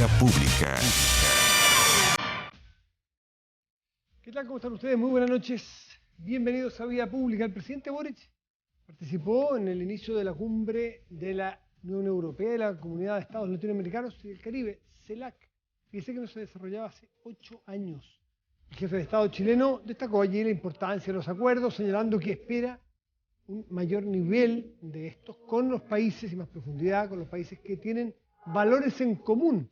Vía Pública. ¿Qué tal? ¿Cómo están ustedes? Muy buenas noches. Bienvenidos a Vía Pública. El presidente Boric participó en el inicio de la cumbre de la Unión Europea y la Comunidad de Estados Latinoamericanos y del Caribe, CELAC. Fíjese que no se desarrollaba hace 8 años. El jefe de Estado chileno destacó allí la importancia de los acuerdos, señalando que espera un mayor nivel de estos con los países y más profundidad con los países que tienen valores en común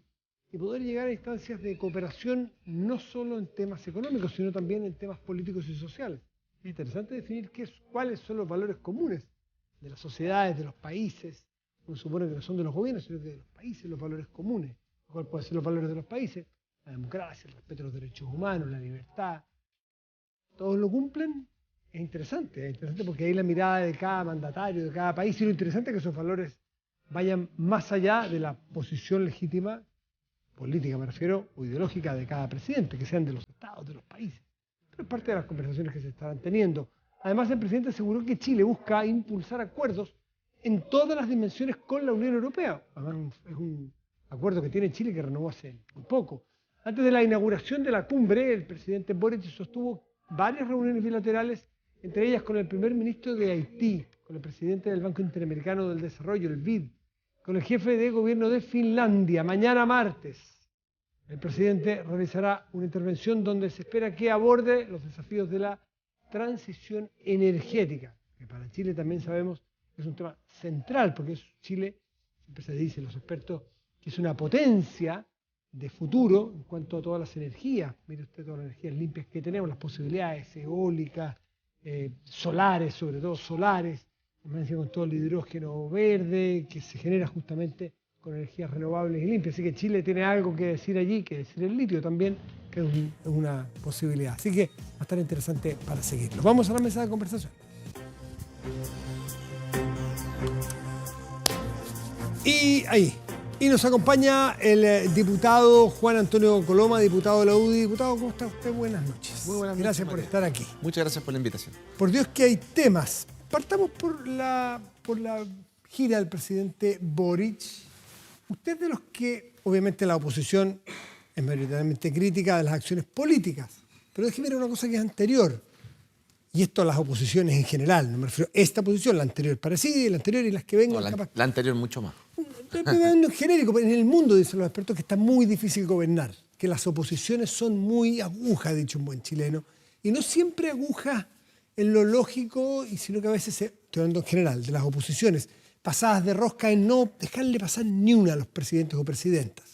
y poder llegar a instancias de cooperación no solo en temas económicos, sino también en temas políticos y sociales. Es interesante definir cuáles son los valores comunes de las sociedades, de los países. Uno supone que no son de los gobiernos, sino que de los países, los valores comunes. ¿Cuáles pueden ser los valores de los países? La democracia, el respeto a los derechos humanos, la libertad. ¿Todos lo cumplen? Es interesante porque ahí la mirada de cada mandatario, de cada país, y lo interesante es que esos valores vayan más allá de la posición legítima, política me refiero, o ideológica de cada presidente, que sean de los estados, de los países. Pero es parte de las conversaciones que se estarán teniendo. Además, el presidente aseguró que Chile busca impulsar acuerdos en todas las dimensiones con la Unión Europea. Además, es un acuerdo que tiene Chile que renovó hace muy poco. Antes de la inauguración de la cumbre, el presidente Boric sostuvo varias reuniones bilaterales, entre ellas con el primer ministro de Haití, con el presidente del Banco Interamericano del Desarrollo, el BID, con el jefe de gobierno de Finlandia. Mañana martes, el presidente realizará una intervención donde se espera que aborde los desafíos de la transición energética, que para Chile también sabemos que es un tema central, porque Chile, siempre se dice los expertos, que es una potencia de futuro en cuanto a todas las energías. Mire usted todas las energías limpias que tenemos, las posibilidades eólicas, solares, sobre todo solares, con todo el hidrógeno verde que se genera justamente con energías renovables y limpias. Así que Chile tiene algo que decir allí, que decir el litio también, que es una posibilidad. Así que va a estar interesante para seguirlo. Vamos a la mesa de conversación. Y nos acompaña el diputado Juan Antonio Coloma, diputado de la UDI. Diputado, ¿cómo está usted? Buenas noches. Muy buenas noches. Gracias por estar aquí. Muchas gracias por la invitación. Por Dios que hay temas. Partamos por la gira del presidente Boric. Usted es de los que, obviamente la oposición es mayoritariamente crítica de las acciones políticas, pero déjeme ver una cosa que es anterior. Y esto a las oposiciones en general, no me refiero a esta posición, la anterior parecida y la anterior y las que vengan. No, la anterior mucho más. En genérico, en el mundo dicen los expertos que está muy difícil gobernar, que las oposiciones son muy agujas, dicho un buen chileno, y no siempre agujas en lo lógico, y sino que a veces, estoy hablando en general, de las oposiciones, pasadas de rosca en no dejarle pasar ni una a los presidentes o presidentas.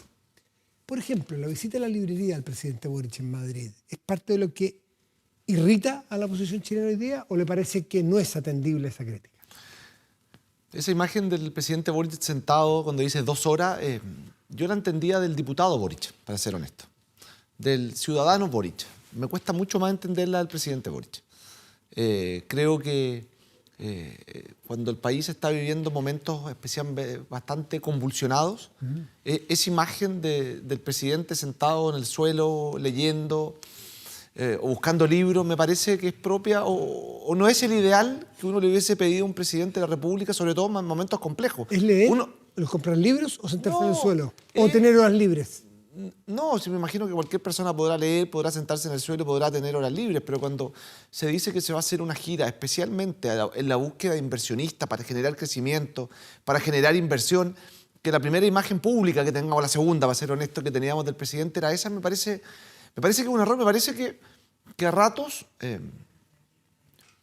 Por ejemplo, la visita a la librería del presidente Boric en Madrid, ¿es parte de lo que irrita a la oposición chilena hoy día o le parece que no es atendible esa crítica? Esa imagen del presidente Boric sentado cuando dice 2 horas, yo la entendía del diputado Boric, para ser honesto, del ciudadano Boric. Me cuesta mucho más entenderla del presidente Boric. Creo que cuando el país está viviendo momentos especialmente bastante convulsionados, esa imagen del presidente sentado en el suelo leyendo o buscando libros me parece que es propia o no es el ideal que uno le hubiese pedido a un presidente de la República, sobre todo en momentos complejos. ¿Es leer, comprar libros o sentarse en el suelo? ¿O tener horas libres? No, me imagino que cualquier persona podrá leer, podrá sentarse en el suelo, podrá tener horas libres, pero cuando se dice que se va a hacer una gira, especialmente en la búsqueda de inversionistas para generar crecimiento, para generar inversión, que la primera imagen pública que tengamos, la segunda, para ser honesto, que teníamos del presidente era esa, me parece que es un error, me parece que a ratos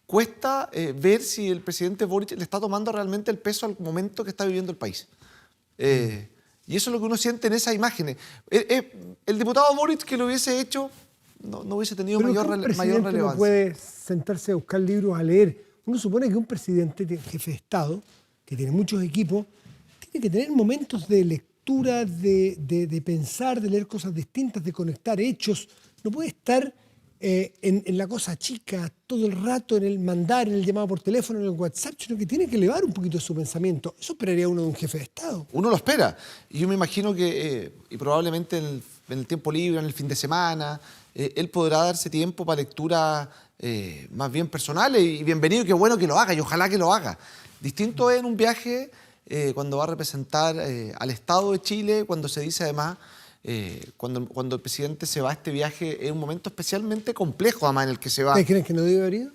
cuesta ver si el presidente Boric le está tomando realmente el peso al momento que está viviendo el país. Y eso es lo que uno siente en esas imágenes. El diputado Boric que lo hubiese hecho no hubiese tenido mayor relevancia. No puede sentarse a buscar libros, a leer. Uno supone que un presidente, jefe de Estado, que tiene muchos equipos, tiene que tener momentos de lectura, de pensar, de leer cosas distintas, de conectar hechos. No puede estar en la cosa chica todo el rato, en el mandar, en el llamado por teléfono, en el WhatsApp, sino que tiene que elevar un poquito su pensamiento. Eso esperaría uno de un jefe de Estado. Uno lo espera. Y yo me imagino que, y probablemente en el tiempo libre, en el fin de semana, él podrá darse tiempo para lecturas más bien personales, y bienvenido, qué bueno que lo haga, y ojalá que lo haga. Distinto es en un viaje cuando va a representar al Estado de Chile, cuando se dice además cuando el presidente se va a este viaje es un momento especialmente complejo, además, en el que se va. ¿Ustedes creen que no debe haber ido?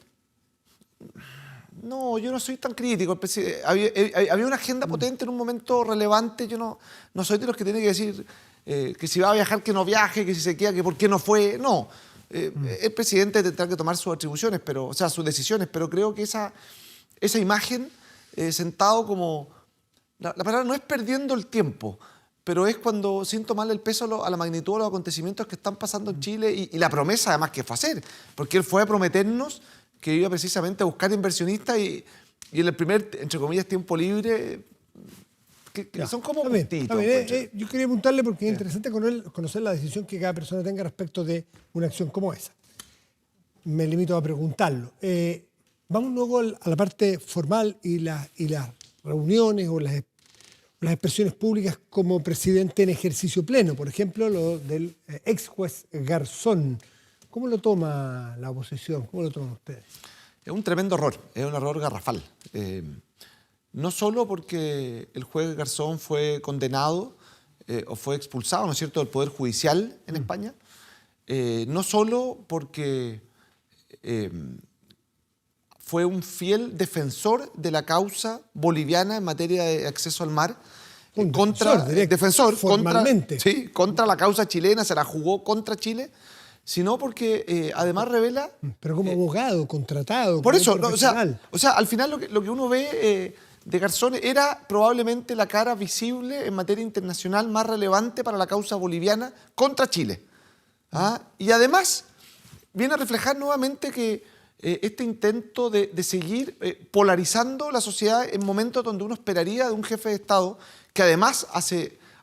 No, yo no soy tan crítico. Había una agenda potente en un momento relevante. Yo no soy de los que tiene que decir que si va a viajar, que no viaje, que si se queda, que por qué no fue. No. El presidente tendrá que tomar sus atribuciones, o sea, sus decisiones, pero creo que esa imagen, sentado como... La palabra no es perdiendo el tiempo, pero es cuando, sin tomarle el peso a la magnitud de los acontecimientos que están pasando en Chile y la promesa además que fue hacer, porque él fue a prometernos que iba precisamente a buscar inversionistas y en el primer, entre comillas, tiempo libre, que son como puntitos. Yo quería preguntarle porque es interesante conocer la decisión que cada persona tenga respecto de una acción como esa. Me limito a preguntarlo. Vamos luego a la parte formal y las reuniones o las expresiones públicas como presidente en ejercicio pleno. Por ejemplo, lo del ex juez Garzón. ¿Cómo lo toma la oposición? ¿Cómo lo toman ustedes? Es un tremendo error, es un error garrafal. No solo porque el juez Garzón fue condenado o fue expulsado, ¿no es cierto?, del Poder Judicial en España, no solo porque fue un fiel defensor de la causa boliviana en materia de acceso al mar, contra la causa chilena, se la jugó contra Chile, sino porque además revela... Pero como abogado, contratado, por eso, profesional. o sea, al final lo que uno ve de Garzón era probablemente la cara visible en materia internacional más relevante para la causa boliviana contra Chile. Y además viene a reflejar nuevamente que este intento de seguir polarizando la sociedad en momentos donde uno esperaría de un jefe de Estado que además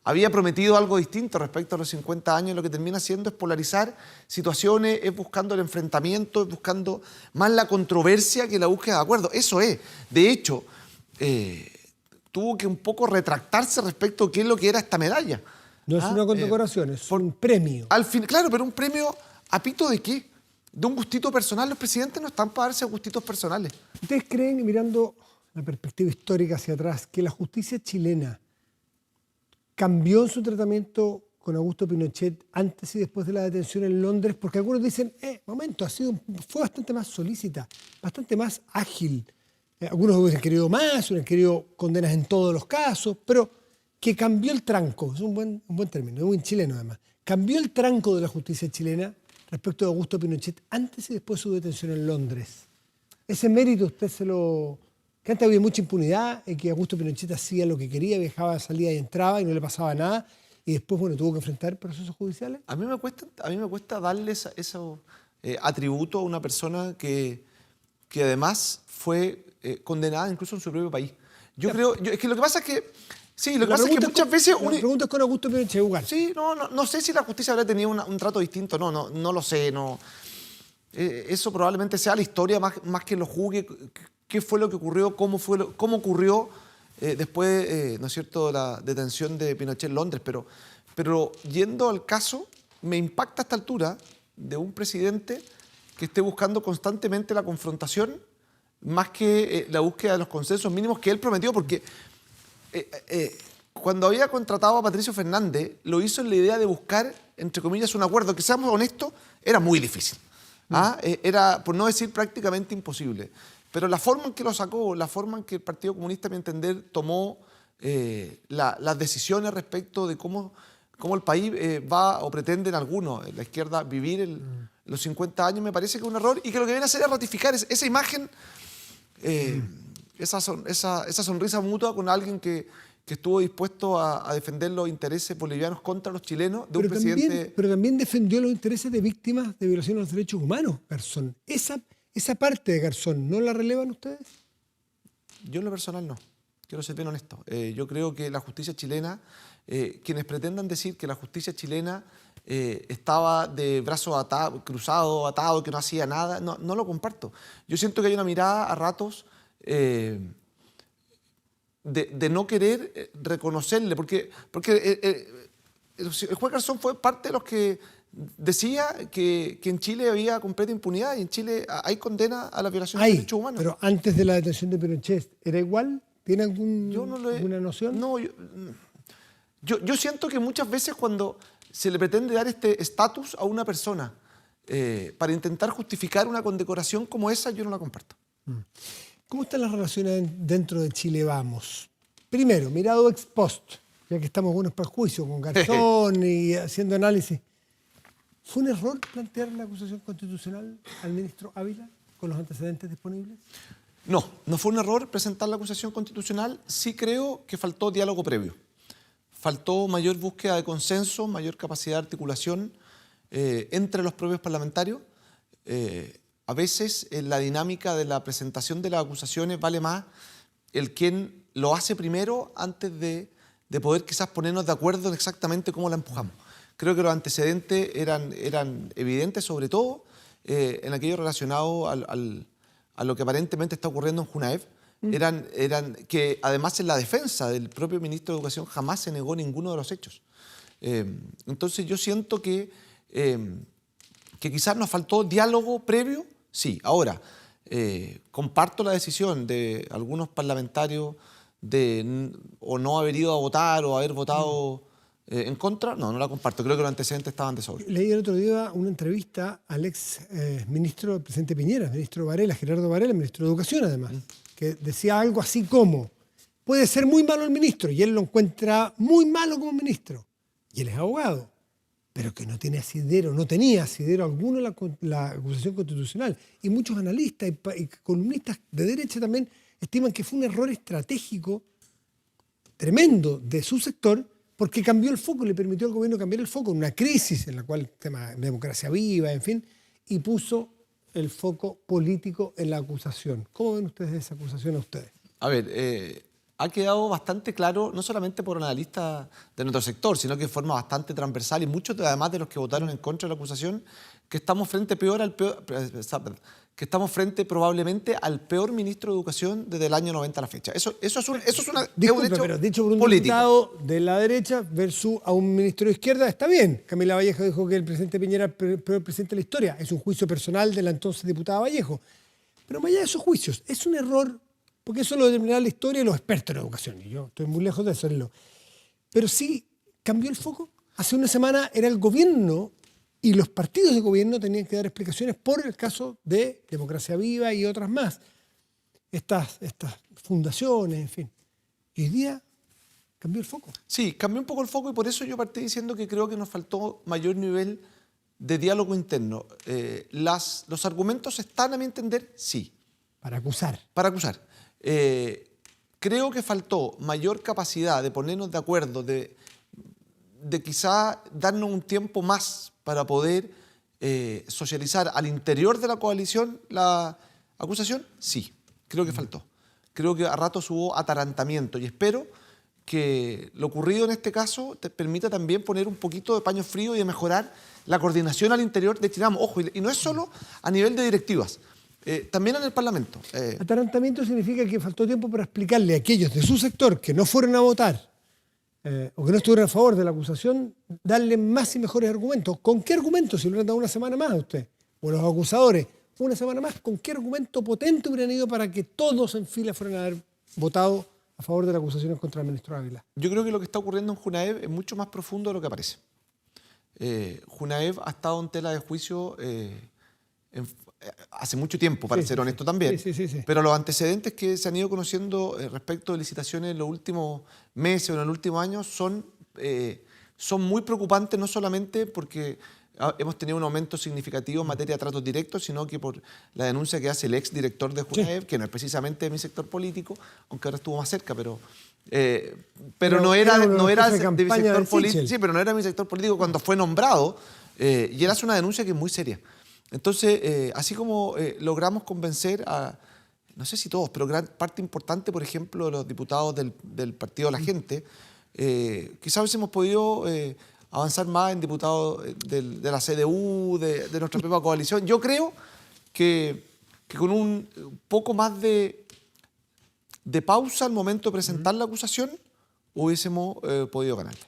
había prometido algo distinto respecto a los 50 años, lo que termina haciendo es polarizar situaciones, es buscando el enfrentamiento, es buscando más la controversia que la búsqueda de acuerdo. Eso es. De hecho, tuvo que un poco retractarse respecto a qué es lo que era esta medalla. No es una condecoración, es un premio. Al fin, claro, pero un premio ¿a pito de qué? ¿De un gustito personal? Los presidentes no están para darse gustitos personales. ¿Ustedes creen, mirando la perspectiva histórica hacia atrás, que la justicia chilena cambió en su tratamiento con Augusto Pinochet antes y después de la detención en Londres? Porque algunos dicen, momento, fue bastante más solícita, bastante más ágil. Algunos hubiesen querido más, hubieran querido condenas en todos los casos, pero que cambió el tranco, es un buen término, es muy chileno además, cambió el tranco de la justicia chilena respecto de Augusto Pinochet antes y después de su detención en Londres. Ese mérito usted que antes había mucha impunidad, en que Augusto Pinochet hacía lo que quería, viajaba, salía y entraba y no le pasaba nada, y después, bueno, tuvo que enfrentar procesos judiciales. A mí me cuesta darle ese atributo a una persona que además fue condenada incluso en su propio país. Es que lo que pasa es que sí, lo que pasa es que muchas veces... La pregunta es con Augusto Pinochet igual. Sí, no sé si la justicia habría tenido un trato distinto, no lo sé. Eso probablemente sea la historia más que lo juzgue, qué fue lo que ocurrió, cómo ocurrió después, ¿no es cierto?, de la detención de Pinochet en Londres. Pero yendo al caso, me impacta a esta altura de un presidente que esté buscando constantemente la confrontación más que la búsqueda de los consensos mínimos que él prometió, porque... cuando había contratado a Patricio Fernández, lo hizo en la idea de buscar, entre comillas, un acuerdo que, seamos honestos, era muy difícil. Era, por no decir prácticamente imposible. Pero la forma en que lo sacó, la forma en que el Partido Comunista, a mi entender, tomó las decisiones respecto de cómo el país va o pretenden algunos, la izquierda, vivir los 50 años, me parece que es un error y que lo que viene a hacer es ratificar esa imagen, esa sonrisa mutua con alguien que estuvo dispuesto a defender los intereses bolivianos contra los chilenos de un presidente... Pero también defendió los intereses de víctimas de violación de los derechos humanos, Garzón. Esa parte de Garzón, ¿no la relevan ustedes? Yo en lo personal no. Quiero ser bien honesto. Yo creo que la justicia chilena, quienes pretendan decir que la justicia chilena estaba de brazos cruzados, atado, que no hacía nada, no lo comparto. Yo siento que hay una mirada a ratos... De no querer reconocerle, porque el juez Garzón fue parte de los que decía que en Chile había completa impunidad y en Chile hay condena a la violación de derechos humanos. Pero antes de la detención de Pinochet, ¿era igual? ¿Tiene alguna noción? No, yo siento que muchas veces cuando se le pretende dar este estatus a una persona para intentar justificar una condecoración como esa, yo no la comparto. ¿Cómo están las relaciones dentro de Chile Vamos? Primero, mirado ex post, ya que estamos buenos para el juicio, con Garzón y haciendo análisis. ¿Fue un error plantear la acusación constitucional al ministro Ávila con los antecedentes disponibles? No, no fue un error presentar la acusación constitucional. Sí creo que faltó diálogo previo. Faltó mayor búsqueda de consenso, mayor capacidad de articulación entre los propios parlamentarios. A veces en la dinámica de la presentación de las acusaciones vale más el quien lo hace primero antes de poder quizás ponernos de acuerdo en exactamente cómo la empujamos. Creo que los antecedentes eran evidentes, sobre todo en aquello relacionado a lo que aparentemente está ocurriendo en Junaev. Eran que además en la defensa del propio ministro de Educación jamás se negó ninguno de los hechos. Entonces yo siento que quizás nos faltó diálogo previo, sí. Ahora, comparto la decisión de algunos parlamentarios de o no haber ido a votar o haber votado en contra. No la comparto. Creo que los antecedentes estaban de sobra. Leí el otro día una entrevista al ex ministro del presidente Piñera, ministro Varela, Gerardo Varela, ministro de Educación además, que decía algo así como: puede ser muy malo el ministro, y él lo encuentra muy malo como ministro, y él es abogado, pero que no tiene asidero, no tenía asidero alguno la acusación constitucional. Y muchos analistas y columnistas de derecha también estiman que fue un error estratégico tremendo de su sector, porque cambió el foco, le permitió al gobierno cambiar el foco en una crisis en la cual el tema de democracia viva, en fin, y puso el foco político en la acusación. ¿Cómo ven ustedes esa acusación a ustedes? A ver, ha quedado bastante claro, no solamente por analistas de nuestro sector, sino que de forma bastante transversal, y muchos además de los que votaron en contra de la acusación, que estamos frente que estamos frente probablemente al peor ministro de Educación desde el año 90 a la fecha. Eso es un hecho pero dicho por un político. diputado de la derecha versus a un ministro de izquierda, está bien. Camila Vallejo dijo que el presidente Piñera es el peor presidente de la historia. Es un juicio personal de la entonces diputada Vallejo. Pero más allá de esos juicios, es un error, porque eso lo determinará la historia y los expertos en educación. Y yo estoy muy lejos de hacerlo. Pero sí cambió el foco. Hace una semana era el gobierno y los partidos de gobierno tenían que dar explicaciones por el caso de Democracia Viva y otras más. Estas fundaciones, en fin. Y hoy día cambió el foco. Sí, cambió un poco el foco, y por eso yo partí diciendo que creo que nos faltó mayor nivel de diálogo interno. Los argumentos están, a mi entender, sí. Para acusar. Para acusar. Creo que faltó mayor capacidad de ponernos de acuerdo, de quizá darnos un tiempo más para poder socializar al interior de la coalición la acusación. Sí, creo que faltó. Creo que a ratos hubo atarantamiento, y espero que lo ocurrido en este caso te permita también poner un poquito de paño frío y de mejorar la coordinación al interior de Chile Vamos. Ojo, y no es solo a nivel de directivas. También en el Parlamento. Atarantamiento significa que faltó tiempo para explicarle a aquellos de su sector que no fueron a votar o que no estuvieron a favor de la acusación, darle más y mejores argumentos. ¿Con qué argumentos? Si le hubieran dado una semana más a usted, o los acusadores, una semana más, ¿con qué argumento potente hubieran ido para que todos en fila fueran a haber votado a favor de las acusaciones contra el ministro Ávila? Yo creo que lo que está ocurriendo en Junaev es mucho más profundo de lo que parece. Junaev ha estado en tela de juicio hace mucho tiempo, para ser honesto también. Sí. Pero los antecedentes que se han ido conociendo respecto de licitaciones en los últimos meses o en el último año son muy preocupantes, no solamente porque hemos tenido un aumento significativo en materia de tratos directos, sino que por la denuncia que hace el ex director de Junaev, que no es precisamente de mi sector político, aunque ahora estuvo más cerca, pero no era de mi sector político. Sí, pero no era mi sector político cuando fue nombrado, y él hace una denuncia que es muy seria. Entonces, así como logramos convencer a, no sé si todos, pero gran parte importante, por ejemplo, de los diputados del Partido de la Gente, quizás hubiésemos podido avanzar más en diputados de la CDU, de nuestra propia coalición. Yo creo que con un poco más de pausa al momento de presentar la acusación, hubiésemos podido ganarla.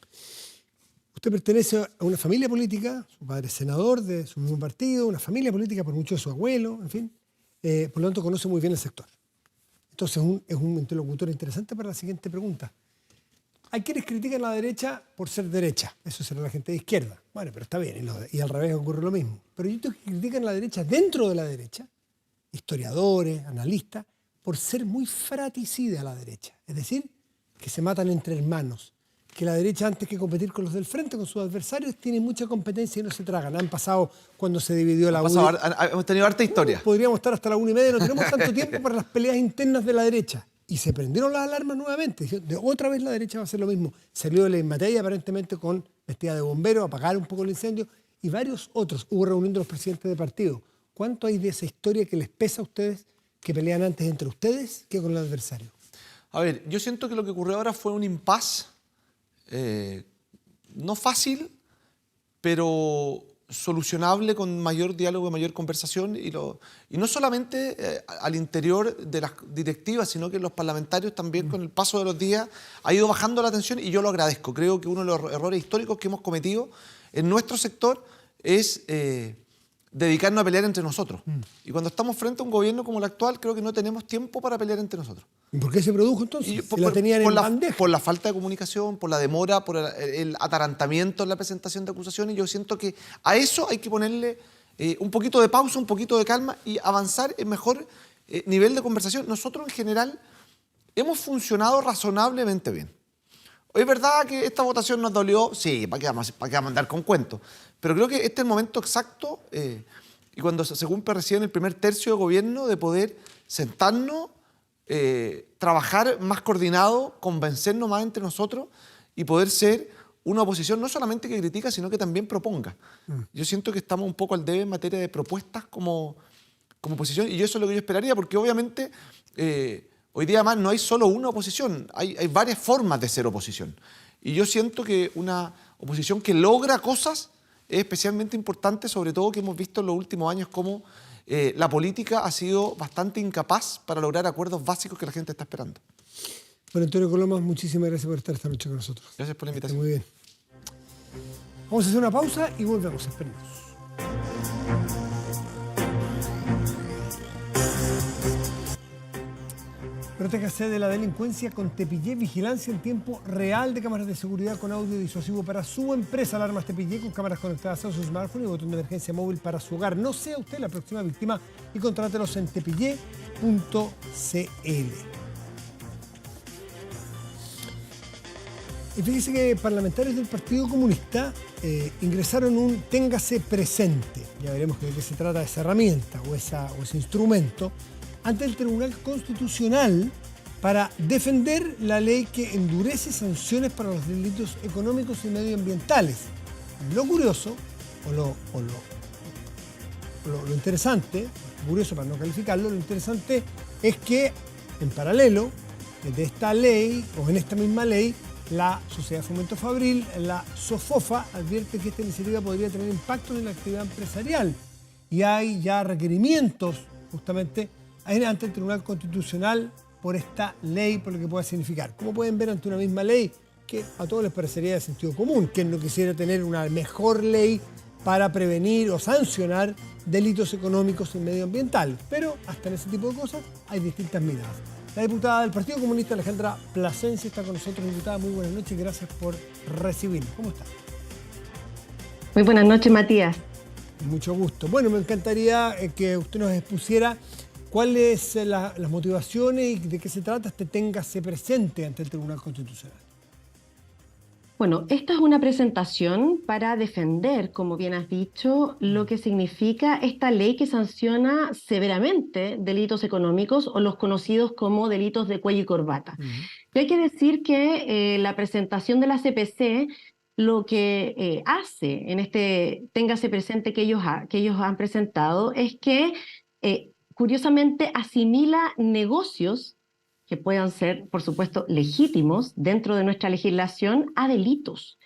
Usted pertenece a una familia política, su padre es senador de su mismo partido, una familia política por mucho de su abuelo, en fin. Por lo tanto, conoce muy bien el sector. Entonces, es un interlocutor interesante para la siguiente pregunta. Hay quienes critican a la derecha por ser derecha. Eso será la gente de izquierda. Bueno, pero está bien. Y al revés ocurre lo mismo. Pero hay otros que critican a la derecha dentro de la derecha, historiadores, analistas, por ser muy fratricida a la derecha. Es decir, que se matan entre hermanos. Que la derecha, antes que competir con los del frente, con sus adversarios, tiene mucha competencia y no se tragan. Han pasado cuando se dividió la UDI. Hemos tenido harta historia. Podríamos estar hasta la 1:30. No tenemos tanto tiempo para las peleas internas de la derecha. Y se prendieron las alarmas nuevamente. Otra vez la derecha va a hacer lo mismo. Salió de la Matei aparentemente con vestida de bombero, a apagar un poco el incendio. Y varios otros. Hubo reunión de los presidentes de partido. ¿Cuánto hay de esa historia que les pesa a ustedes, que pelean antes entre ustedes que con el adversario? A ver, yo siento que lo que ocurrió ahora fue un impasse, no fácil, pero solucionable con mayor diálogo y mayor conversación. Y no solamente al interior de las directivas, sino que los parlamentarios también con el paso de los días ha ido bajando la tensión y yo lo agradezco. Creo que uno de los errores históricos que hemos cometido en nuestro sector es dedicarnos a pelear entre nosotros. Y cuando estamos frente a un gobierno como el actual, creo que no tenemos tiempo para pelear entre nosotros. ¿Y por qué se produjo entonces? ¿La tenían en bandeja? Por la falta de comunicación, por la demora, por el atarantamiento en la presentación de acusaciones. Yo siento que a eso hay que ponerle un poquito de pausa, un poquito de calma y avanzar en mejor nivel de conversación. Nosotros en general hemos funcionado razonablemente bien. ¿Es verdad que esta votación nos dolió? Sí, ¿para qué vamos a andar con cuentos? Pero creo que este es el momento exacto, y cuando se cumple recién el primer tercio de gobierno, de poder sentarnos, trabajar más coordinado, convencernos más entre nosotros y poder ser una oposición no solamente que critica, sino que también proponga. Yo siento que estamos un poco al debe en materia de propuestas como oposición, y eso es lo que yo esperaría, porque obviamente hoy día además no hay solo una oposición, hay varias formas de ser oposición. Y yo siento que una oposición que logra cosas es especialmente importante, sobre todo que hemos visto en los últimos años cómo la política ha sido bastante incapaz para lograr acuerdos básicos que la gente está esperando. Bueno, Antonio Colomas, muchísimas gracias por estar esta noche con nosotros. Gracias por la invitación. Muy bien. Vamos a hacer una pausa y volvemos. Esperemos. Protéjase de la delincuencia con Tepillé, vigilancia en tiempo real de cámaras de seguridad con audio disuasivo para su empresa. Alarmas Tepillé con cámaras conectadas a su smartphone y botón de emergencia móvil para su hogar. No sea usted la próxima víctima y contrátelos en tepillé.cl. Y fíjese que parlamentarios del Partido Comunista ingresaron un téngase presente. Ya veremos de qué se trata esa herramienta o ese instrumento ante el Tribunal Constitucional para defender la ley que endurece sanciones para los delitos económicos y medioambientales. Lo curioso, lo interesante, curioso para no calificarlo, lo interesante es que en paralelo de esta ley, o en esta misma ley, la Sociedad de Fomento Fabril, la SOFOFA, advierte que esta iniciativa podría tener impacto en la actividad empresarial. Y hay ya requerimientos, justamente, ante el Tribunal Constitucional por esta ley, por lo que pueda significar. Como pueden ver, ante una misma ley que a todos les parecería de sentido común, que no quisiera tener una mejor ley para prevenir o sancionar delitos económicos y medioambientales. Pero hasta en ese tipo de cosas hay distintas miradas. La diputada del Partido Comunista, Alejandra Plasencia, está con nosotros. Diputada, muy buenas noches y gracias por recibirnos. ¿Cómo está? Muy buenas noches, Matías. Mucho gusto. Bueno, me encantaría que usted nos expusiera cuáles son las motivaciones y de qué se trata este téngase presente ante el Tribunal Constitucional. Bueno, esta es una presentación para defender, como bien has dicho, lo que significa esta ley que sanciona severamente delitos económicos o los conocidos como delitos de cuello y corbata. Y hay que decir que la presentación de la CPC lo que hace en este téngase presente que ellos han presentado es que curiosamente asimila negocios que puedan ser, por supuesto, legítimos dentro de nuestra legislación a delitos.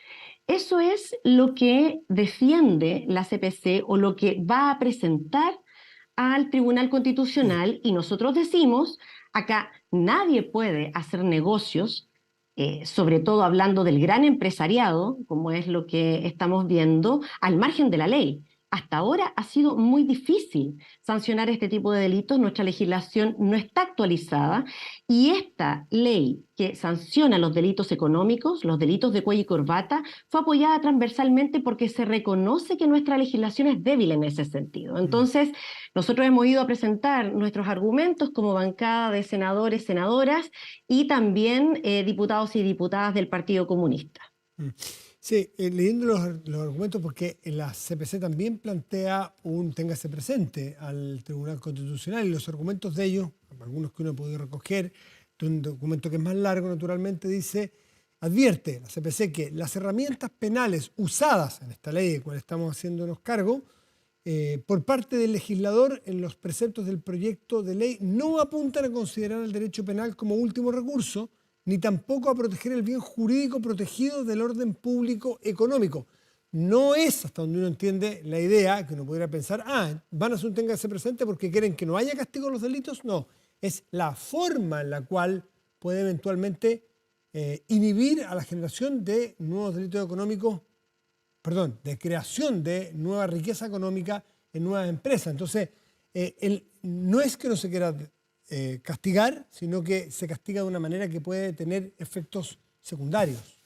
Eso es lo que defiende la CPC o lo que va a presentar al Tribunal Constitucional, y nosotros decimos, acá nadie puede hacer negocios, sobre todo hablando del gran empresariado, como es lo que estamos viendo, al margen de la ley. hasta ahora ha sido muy difícil sancionar este tipo de delitos. Nuestra legislación no está actualizada y esta ley que sanciona los delitos económicos, los delitos de cuello y corbata, fue apoyada transversalmente porque se reconoce que nuestra legislación es débil en ese sentido. Entonces, nosotros hemos ido a presentar nuestros argumentos como bancada de senadores, senadoras y también diputados y diputadas del Partido Comunista. Sí, leyendo los argumentos, porque la CPC también plantea un téngase presente al Tribunal Constitucional y los argumentos de ellos, algunos que uno ha podido recoger, de un documento que es más largo naturalmente, dice, advierte la CPC que las herramientas penales usadas en esta ley de cual estamos haciéndonos cargo por parte del legislador en los preceptos del proyecto de ley no apuntan a considerar el derecho penal como último recurso, ni tampoco a proteger el bien jurídico protegido del orden público económico. No es, hasta donde uno entiende, la idea que uno pudiera pensar, van a hacer un téngase presente porque quieren que no haya castigo a los delitos. No, es la forma en la cual puede eventualmente inhibir a la generación de nuevos delitos económicos, de creación de nueva riqueza económica en nuevas empresas. Entonces, no es que no se quiera castigar, sino que se castiga de una manera que puede tener efectos secundarios.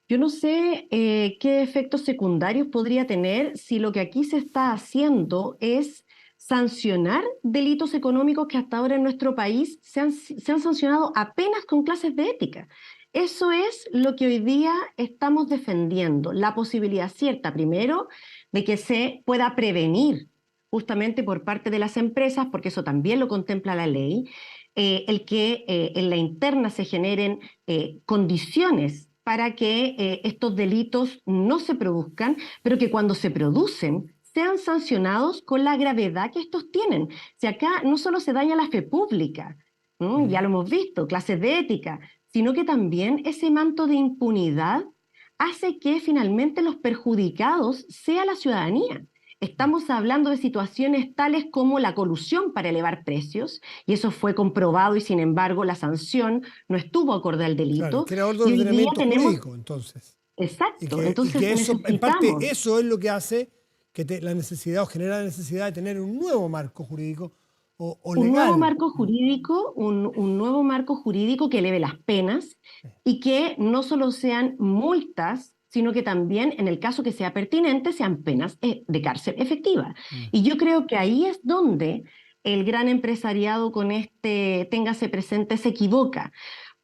Yo no sé qué efectos secundarios podría tener si lo que aquí se está haciendo es sancionar delitos económicos que hasta ahora en nuestro país se han sancionado apenas con clases de ética. Eso es lo que hoy día estamos defendiendo, la posibilidad cierta, primero, de que se pueda prevenir justamente por parte de las empresas, porque eso también lo contempla la ley, el que en la interna se generen condiciones para que estos delitos no se produzcan, pero que cuando se producen sean sancionados con la gravedad que estos tienen. Si acá no solo se daña la fe pública, ya lo hemos visto, clases de ética, sino que también ese manto de impunidad hace que finalmente los perjudicados sea la ciudadanía. Estamos hablando de situaciones tales como la colusión para elevar precios, y eso fue comprobado y sin embargo la sanción no estuvo acorde al delito. Claro, que era otro ordenamiento jurídico, entonces. Exacto, entonces eso, en parte eso es lo que hace que la necesidad o genera la necesidad de tener un nuevo marco jurídico o legal. Un nuevo marco jurídico que eleve las penas y que no solo sean multas, sino que también, en el caso que sea pertinente, sean penas de cárcel efectiva. Y yo creo que ahí es donde el gran empresariado con este téngase presente se equivoca,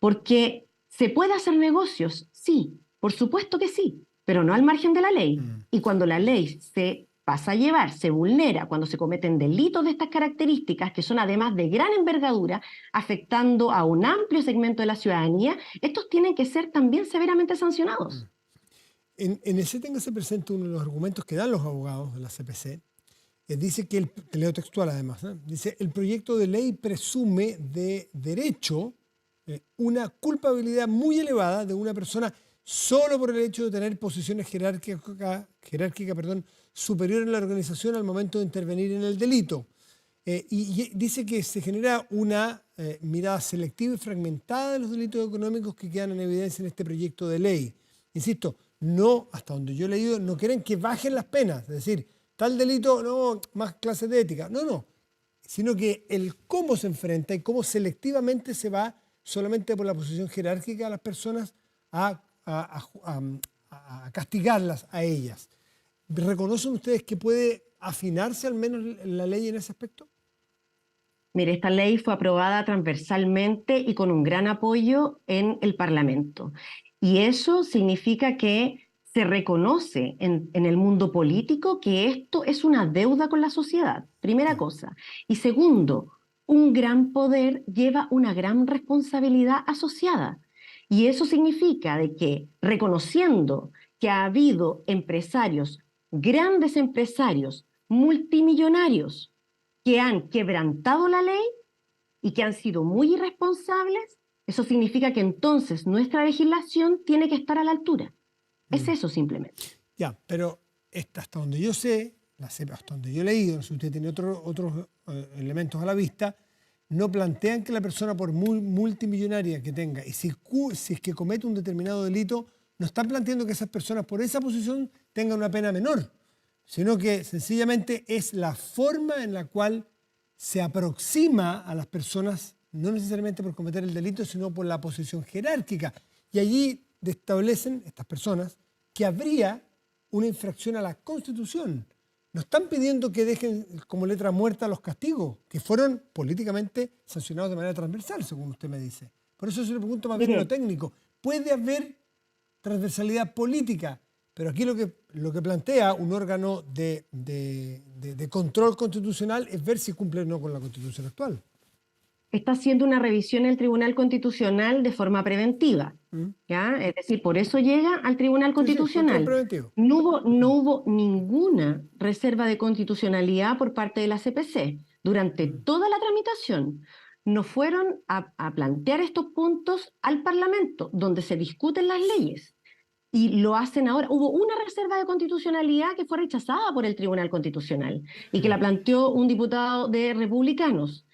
porque se puede hacer negocios, sí, por supuesto que sí, pero no al margen de la ley. Y cuando la ley se pasa a llevar, se vulnera, cuando se cometen delitos de estas características, que son además de gran envergadura, afectando a un amplio segmento de la ciudadanía, estos tienen que ser también severamente sancionados. En ese téngase presente uno de los argumentos que dan los abogados de la CPC, dice que, te leo textual además, dice, el proyecto de ley presume de derecho una culpabilidad muy elevada de una persona solo por el hecho de tener posiciones jerárquicas superior en la organización al momento de intervenir en el delito. Y dice que se genera una mirada selectiva y fragmentada de los delitos económicos que quedan en evidencia en este proyecto de ley. Insisto, no, hasta donde yo he leído, no quieren que bajen las penas, es decir, tal delito, no, más clases de ética, no, sino que el cómo se enfrenta y cómo selectivamente se va solamente por la posición jerárquica a las personas a castigarlas a ellas. ¿Reconocen ustedes que puede afinarse al menos la ley en ese aspecto? Mire, esta ley fue aprobada transversalmente y con un gran apoyo en el Parlamento. Y eso significa que se reconoce en el mundo político que esto es una deuda con la sociedad, primera cosa. Y segundo, un gran poder lleva una gran responsabilidad asociada. Y eso significa de que, reconociendo que ha habido empresarios, grandes empresarios, multimillonarios, que han quebrantado la ley y que han sido muy irresponsables, eso significa que entonces nuestra legislación tiene que estar a la altura. Es eso simplemente. Ya, pero hasta donde yo sé, hasta donde yo he leído, no sé si usted tiene otros elementos a la vista, no plantean que la persona, por muy multimillonaria que tenga, y si es que comete un determinado delito, no están planteando que esas personas por esa posición tengan una pena menor. sino que sencillamente es la forma en la cual se aproxima a las personas, no necesariamente por cometer el delito, sino por la posición jerárquica. Y allí establecen estas personas que habría una infracción a la Constitución. No están pidiendo que dejen como letra muerta los castigos, que fueron políticamente sancionados de manera transversal, según usted me dice. Por eso se le pregunto más bien en lo técnico. Puede haber transversalidad política, pero aquí lo que plantea un órgano de control constitucional es ver si cumple o no con la Constitución actual. Está haciendo una revisión el Tribunal Constitucional de forma preventiva, ¿ya? Es decir, por eso llega al Tribunal Constitucional. Preventivo. No hubo ninguna reserva de constitucionalidad por parte de la CPC. Durante toda la tramitación no fueron a plantear estos puntos al Parlamento, donde se discuten las leyes. Y lo hacen ahora. Hubo una reserva de constitucionalidad que fue rechazada por el Tribunal Constitucional y que la planteó un diputado de Republicanos.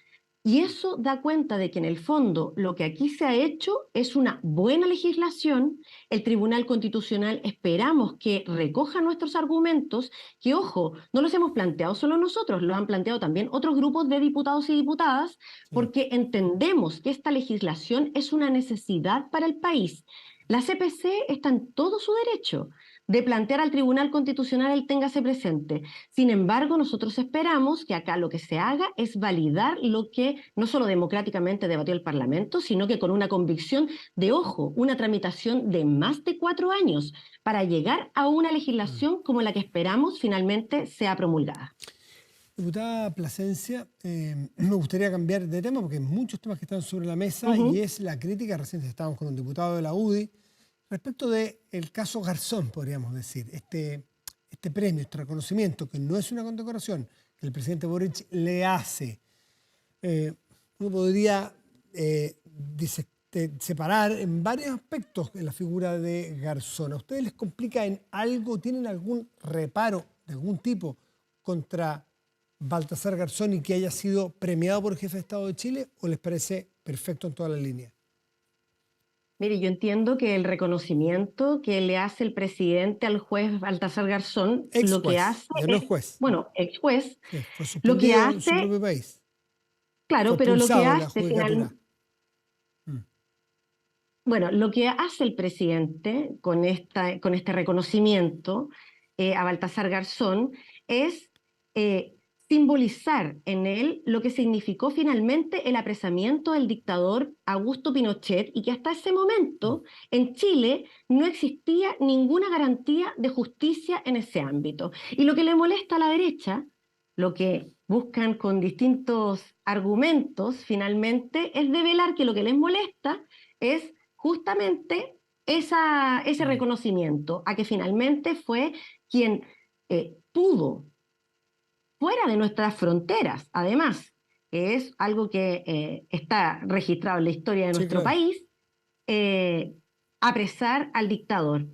Y eso da cuenta de que en el fondo lo que aquí se ha hecho es una buena legislación. El Tribunal Constitucional esperamos que recoja nuestros argumentos, que ojo, no los hemos planteado solo nosotros, lo han planteado también otros grupos de diputados y diputadas, porque entendemos que esta legislación es una necesidad para el país. La CPC está en todo su derecho de plantear al Tribunal Constitucional el téngase presente. Sin embargo, nosotros esperamos que acá lo que se haga es validar lo que no solo democráticamente debatió el Parlamento, sino que con una convicción de, ojo, una tramitación de más de 4 años para llegar a una legislación como la que esperamos finalmente sea promulgada. Diputada Plasencia, me gustaría cambiar de tema porque hay muchos temas que están sobre la mesa y es la crítica. Recién estábamos con un diputado de la UDI respecto del caso Garzón, podríamos decir. Este premio, este reconocimiento, que no es una condecoración, que el presidente Boric le hace. Uno podría separar en varios aspectos en la figura de Garzón. ¿A ustedes les complica en algo? ¿Tienen algún reparo de algún tipo contra Baltasar Garzón y que haya sido premiado por el jefe de Estado de Chile, o les parece perfecto en toda la línea? Mire, yo entiendo que el reconocimiento que le hace el presidente al juez Baltasar Garzón, lo que hace es juez. Bueno, ex juez, Sí, fue lo que suspendido en su hace, propio país. claro, Fue pero lo que expulsado de la hace judicatura. Bueno, lo que hace el presidente con este reconocimiento a Baltasar Garzón es simbolizar en él lo que significó finalmente el apresamiento del dictador Augusto Pinochet y que hasta ese momento en Chile no existía ninguna garantía de justicia en ese ámbito. Y lo que le molesta a la derecha, lo que buscan con distintos argumentos finalmente, es develar que lo que les molesta es justamente ese reconocimiento a que finalmente fue quien pudo, fuera de nuestras fronteras, además, que es algo que está registrado en la historia de nuestro país, apresar al dictador.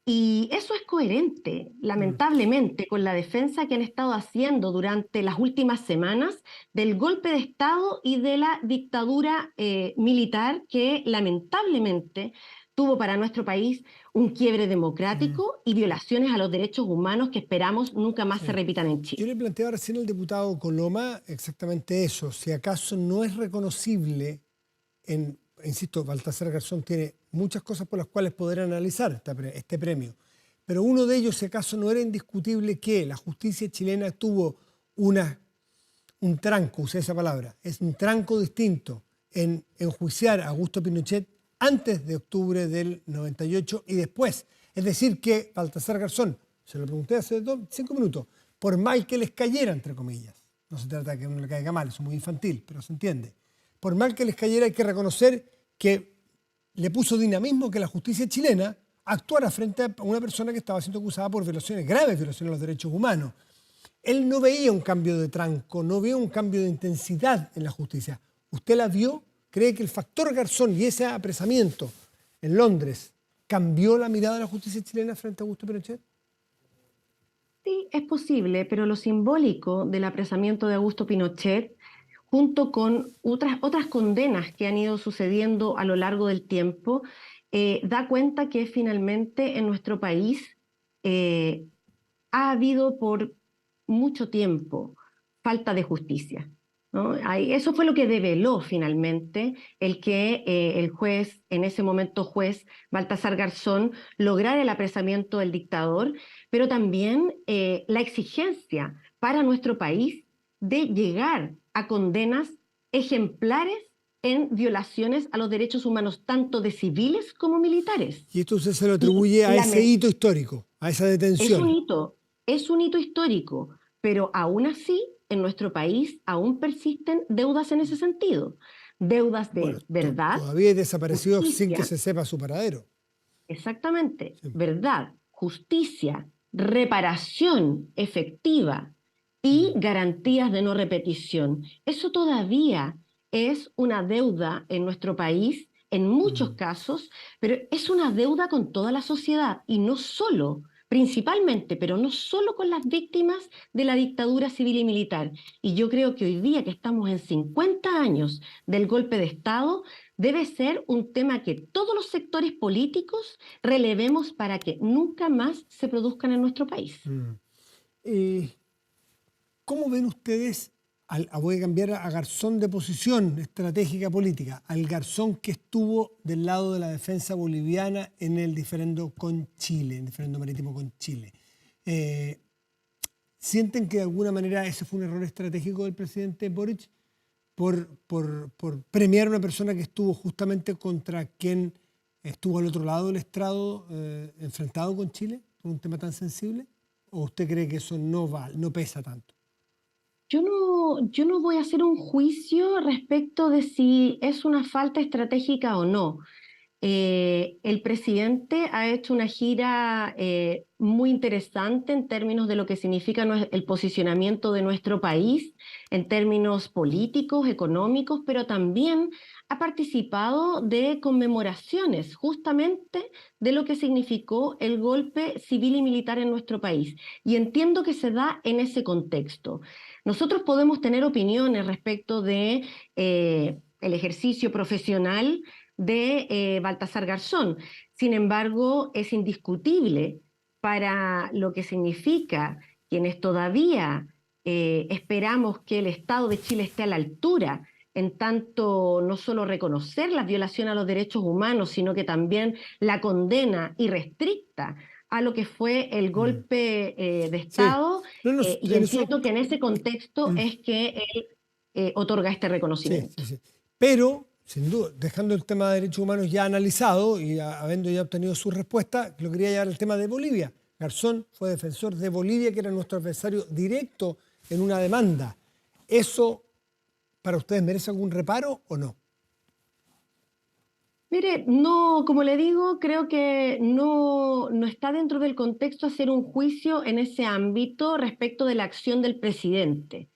Y eso es coherente, lamentablemente, con la defensa que han estado haciendo durante las últimas semanas del golpe de Estado y de la dictadura militar que lamentablemente tuvo para nuestro país un quiebre democrático y violaciones a los derechos humanos que esperamos nunca más se repitan en Chile. Yo le planteaba recién al diputado Coloma exactamente eso, si acaso no es reconocible, insisto, Baltasar Garzón tiene muchas cosas por las cuales poder analizar este premio, pero uno de ellos, si acaso no era indiscutible que la justicia chilena tuvo un tranco, usé esa palabra, es un tranco distinto en enjuiciar a Augusto Pinochet antes de octubre del 98 y después. Es decir, que Baltasar Garzón, se lo pregunté hace 5 minutos, por mal que les cayera, entre comillas, no se trata de que uno le caiga mal, eso es muy infantil, pero se entiende. Por mal que les cayera, hay que reconocer que le puso dinamismo que la justicia chilena actuara frente a una persona que estaba siendo acusada por violaciones, graves violaciones a los derechos humanos. Él no veía un cambio de tranco, no veía un cambio de intensidad en la justicia. ¿Usted la vio? ¿Cree que el factor Garzón y ese apresamiento en Londres cambió la mirada de la justicia chilena frente a Augusto Pinochet? Sí, es posible, pero lo simbólico del apresamiento de Augusto Pinochet, junto con otras condenas que han ido sucediendo a lo largo del tiempo, da cuenta que finalmente en nuestro país ha habido por mucho tiempo falta de justicia, ¿no? Eso fue lo que develó finalmente el que el juez, en ese momento juez Baltasar Garzón, lograra el apresamiento del dictador, pero también la exigencia para nuestro país de llegar a condenas ejemplares en violaciones a los derechos humanos, tanto de civiles como militares. Y esto usted se lo Y atribuye a la, ese hito histórico, a esa detención. es un hito histórico, pero aún así en nuestro país aún persisten deudas en ese sentido, deudas Bueno, de verdad, todavía hay desaparecidos sin que justicia, se sepa su paradero. exactamente, Sí. verdad, justicia, reparación efectiva y garantías de no repetición. Eso todavía es una deuda en nuestro país, en muchos casos, pero es una deuda con toda la sociedad y no solo, principalmente, pero no solo con las víctimas de la dictadura civil y militar. Y yo creo que hoy día que estamos en 50 años del golpe de Estado, debe ser un tema que todos los sectores políticos relevemos para que nunca más se produzcan en nuestro país. Eh, ¿Cómo ven ustedes, voy a cambiar a Garzón de posición estratégica política, al Garzón que estuvo del lado de la defensa boliviana en el diferendo con Chile, en el diferendo marítimo con Chile? ¿Sienten que de alguna manera ese fue un error estratégico del presidente Boric por premiar a una persona que estuvo justamente contra quien estuvo al otro lado del estrado enfrentado con Chile por un tema tan sensible? ¿O usted cree que eso no pesa tanto? Yo no voy a hacer un juicio respecto de si es una falta estratégica o no. El presidente ha hecho una gira muy interesante en términos de lo que significa el posicionamiento de nuestro país, en términos políticos, económicos, pero también ha participado de conmemoraciones justamente de lo que significó el golpe civil y militar en nuestro país. Y entiendo que se da en ese contexto. Nosotros podemos tener opiniones respecto de el ejercicio profesional de Baltasar Garzón. Sin embargo, es indiscutible para lo que significa quienes todavía esperamos que el Estado de Chile esté a la altura, en tanto no solo reconocer la violación a los derechos humanos, sino que también la condena irrestricta a lo que fue el golpe de Sí, Estado, no, no, y en eso, entiendo que en ese contexto es que él otorga este sí, reconocimiento. sí, sí. Pero, sin duda, dejando el tema de derechos humanos ya analizado y habiendo ya obtenido su respuesta, lo quería llevar al tema de Bolivia. Garzón fue defensor de Bolivia, que era nuestro adversario directo en una demanda. ¿Eso para ustedes merece algún reparo o no? Mire, no, como le digo, creo que no está dentro del contexto hacer un juicio en ese ámbito respecto de la acción del presidente.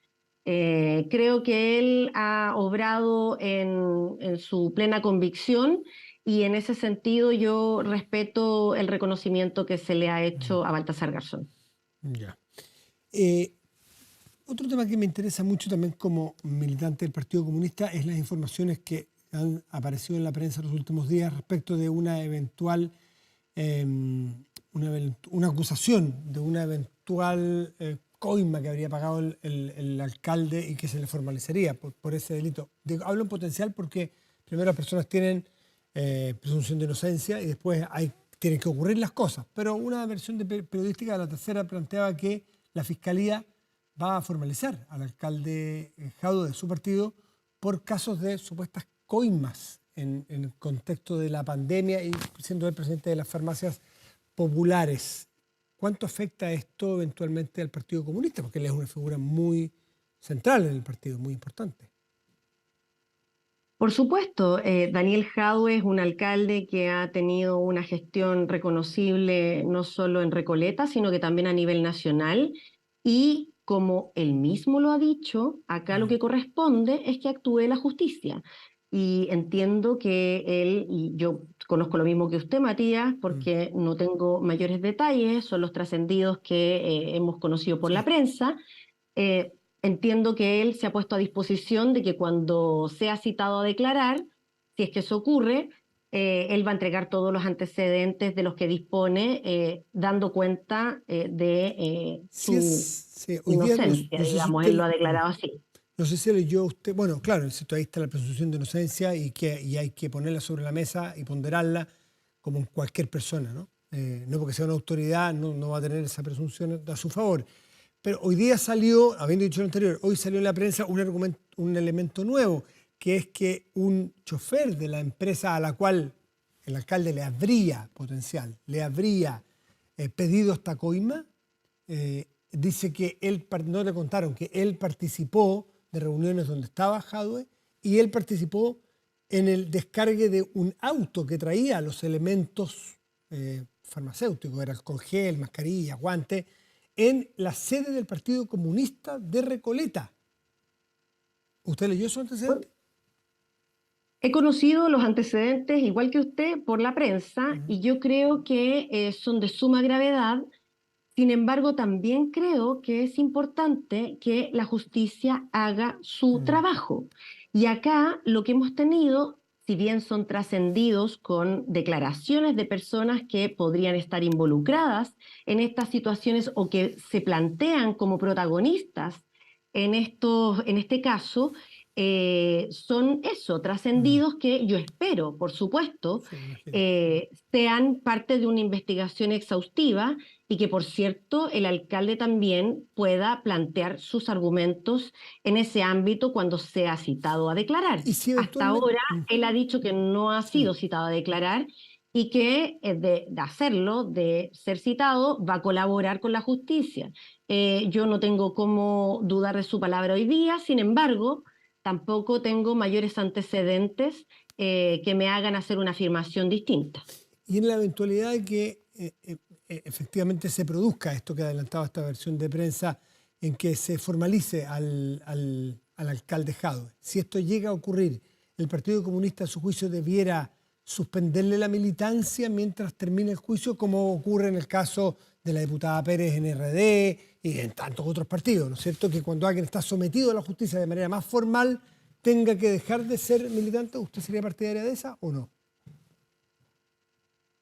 Creo que él ha obrado en su plena convicción y en ese sentido yo respeto el reconocimiento que se le ha hecho a Baltasar Garzón. Ya. Eh, Otro tema que me interesa mucho también como militante del Partido Comunista es las informaciones que han aparecido en la prensa en los últimos días respecto de una eventual, una acusación de una eventual coima que habría pagado el alcalde y que se le formalizaría por ese delito. Hablo en potencial porque primero las personas tienen presunción de inocencia y después tienen que ocurrir las cosas. Pero una versión periodística de La Tercera planteaba que la Fiscalía va a formalizar al alcalde Jadue de su partido por casos de supuestas coimas en el contexto de la pandemia y siendo el presidente de las farmacias populares. ¿Cuánto afecta esto eventualmente al Partido Comunista? Porque él es una figura muy central en el partido, muy importante. Por supuesto, Daniel Jadue es un alcalde que ha tenido una gestión reconocible no solo en Recoleta, sino que también a nivel nacional. Y como él mismo lo ha dicho, acá lo que corresponde es que actúe la justicia. Y entiendo que él, y yo conozco lo mismo que usted, Matías, porque no tengo mayores detalles, son los trascendidos que hemos conocido por la Sí. prensa. eh, Entiendo que él se ha puesto a disposición de que cuando sea citado a declarar, si es que eso ocurre, él va a entregar todos los antecedentes de los que dispone, dando cuenta de Sí, hoy día inocencia, no sé si digamos, usted, él lo ha declarado así. no sé si leyó usted, bueno, claro, ahí está la presunción de inocencia y hay que ponerla sobre la mesa y ponderarla como en cualquier persona, ¿no? No porque sea una autoridad no va a tener esa presunción a su favor. Pero hoy día salió, habiendo dicho lo anterior, hoy salió en la prensa un elemento nuevo, que es que un chofer de la empresa a la cual el alcalde le habría pedido esta coima, dice que no le contaron que él participó de reuniones donde estaba Jadwe y él participó en el descargue de un auto que traía los elementos farmacéuticos, era alcohol gel, mascarilla, guante, en la sede del Partido Comunista de Recoleta. ¿Usted leyó esos antecedentes? He conocido los antecedentes, igual que usted, por la prensa, y yo creo que son de suma gravedad. Sin embargo, también creo que es importante que la justicia haga su trabajo. Y acá lo que hemos tenido, si bien son trascendidos con declaraciones de personas que podrían estar involucradas en estas situaciones o que se plantean como protagonistas en este caso, son eso, trascendidos que yo espero, por supuesto, Sí, me imagino. sean parte de una investigación exhaustiva y que, por cierto, el alcalde también pueda plantear sus argumentos en ese ámbito cuando sea citado a declarar. Y si Hasta eventualmente... ahora, él ha dicho que no ha sido citado a declarar y que de hacerlo, de ser citado, va a colaborar con la justicia. Yo no tengo cómo dudar de su palabra hoy día, sin embargo, tampoco tengo mayores antecedentes que me hagan hacer una afirmación distinta. Y en la eventualidad de que efectivamente se produzca esto que adelantaba esta versión de prensa, en que se formalice al alcalde Jadwe, si esto llega a ocurrir, ¿el Partido Comunista a su juicio debiera suspenderle la militancia mientras termine el juicio, como ocurre en el caso de la diputada Pérez en RD y en tantos otros partidos, ¿no es cierto? Que cuando alguien está sometido a la justicia de manera más formal tenga que dejar de ser militante. ¿Usted sería partidaria de esa o no?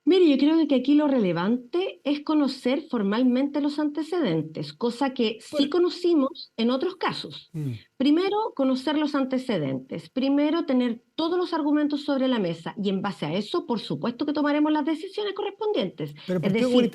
Mire, yo creo que aquí lo relevante es conocer formalmente los antecedentes, cosa que sí conocimos en otros casos. Primero, conocer los antecedentes. Primero, tener todos los argumentos sobre la mesa y en base a eso, por supuesto que tomaremos las decisiones correspondientes. Pero Es decir,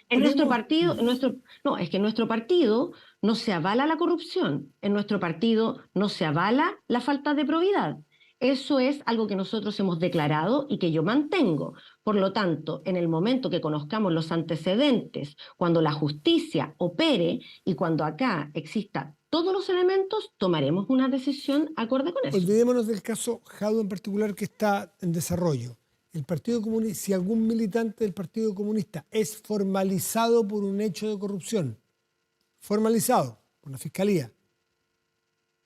en nuestro partido, no, es que en nuestro partido no se avala la corrupción, en nuestro partido no se avala la falta de probidad. Eso es algo que nosotros hemos declarado y que yo mantengo. Por lo tanto, en el momento que conozcamos los antecedentes, cuando la justicia opere y cuando acá exista todos los elementos, tomaremos una decisión acorde con eso. Olvidémonos del caso Jadwe en particular, que está en desarrollo. El Partido Comunista, si algún militante del Partido Comunista es formalizado por un hecho de corrupción, formalizado por la Fiscalía,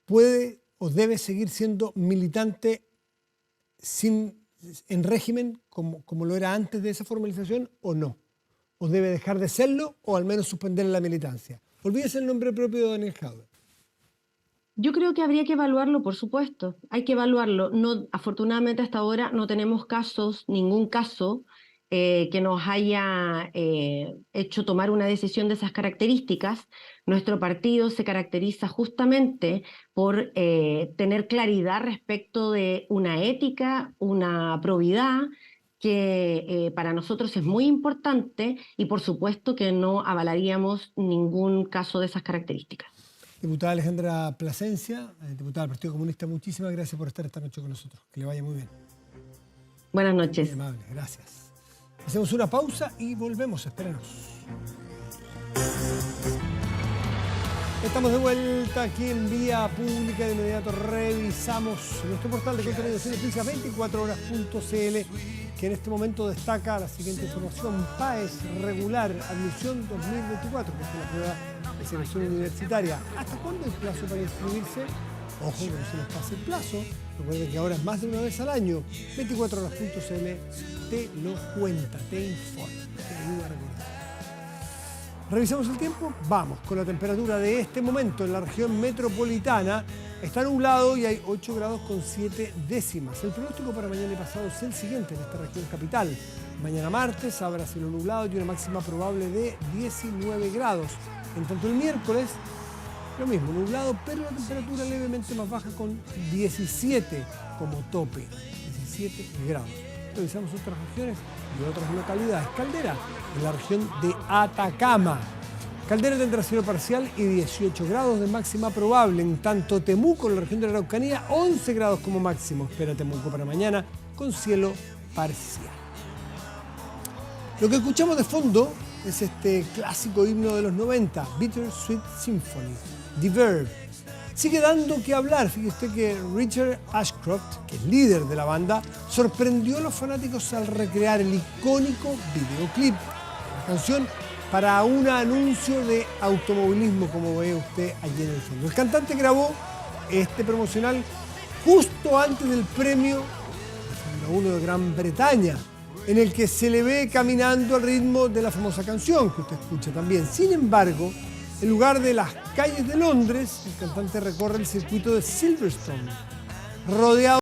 puede o debe seguir siendo militante en régimen como lo era antes de esa formalización o no. O debe dejar de serlo o al menos suspender la militancia. Olvídese el nombre propio de Daniel Jadwe. Yo creo que habría que evaluarlo, por supuesto. Hay que evaluarlo. No, afortunadamente hasta ahora no tenemos ningún caso que nos haya hecho tomar una decisión de esas características. Nuestro partido se caracteriza justamente por tener claridad respecto de una ética, una probidad, que para nosotros es muy importante y por supuesto que no avalaríamos ningún caso de esas características. Diputada Alejandra Plasencia, diputada del Partido Comunista, muchísimas gracias por estar esta noche con nosotros. Que le vaya muy bien. Buenas noches. Muy amable, gracias. Hacemos una pausa y volvemos, espérenos. Estamos de vuelta aquí en Vía Pública. De inmediato revisamos nuestro portal de contenidos y noticias 24horas.cl, que en este momento destaca la siguiente información: PAES regular, admisión 2024, que es la prueba de selección universitaria. ¿Hasta cuándo hay plazo para inscribirse? Ojo, que no se les pase el plazo. Recuerden que ahora es más de una vez al año. 24horas.cl te lo cuenta, te informa, te ayuda a recordar. ¿Revisamos el tiempo? Vamos con la temperatura de este momento en la región metropolitana. Está nublado y hay 8 grados con 7 décimas. El pronóstico para mañana y pasado es el siguiente en esta región capital. Mañana martes habrá cielo nublado y una máxima probable de 19 grados. En tanto el miércoles, lo mismo, nublado, pero la temperatura levemente más baja con 17 como tope. 17 grados. Revisamos otras regiones y otras localidades. Caldera, en la región de Atacama. Caldera tendrá cielo parcial y 18 grados de máxima probable. En tanto Temuco, en la región de la Araucanía, 11 grados como máximo. Espera Temuco para mañana con cielo parcial. Lo que escuchamos de fondo es este clásico himno de los 90, Bittersweet Symphony, The Verve. Sigue dando que hablar. Fíjese usted que Richard Ashcroft, que es líder de la banda, sorprendió a los fanáticos al recrear el icónico videoclip de la canción para un anuncio de automovilismo, como ve usted allí en el fondo. El cantante grabó este promocional justo antes del premio de Fórmula 1 de Gran Bretaña, en el que se le ve caminando al ritmo de la famosa canción que usted escucha también. Sin embargo, en lugar de las calles de Londres, el cantante recorre el circuito de Silverstone, rodeado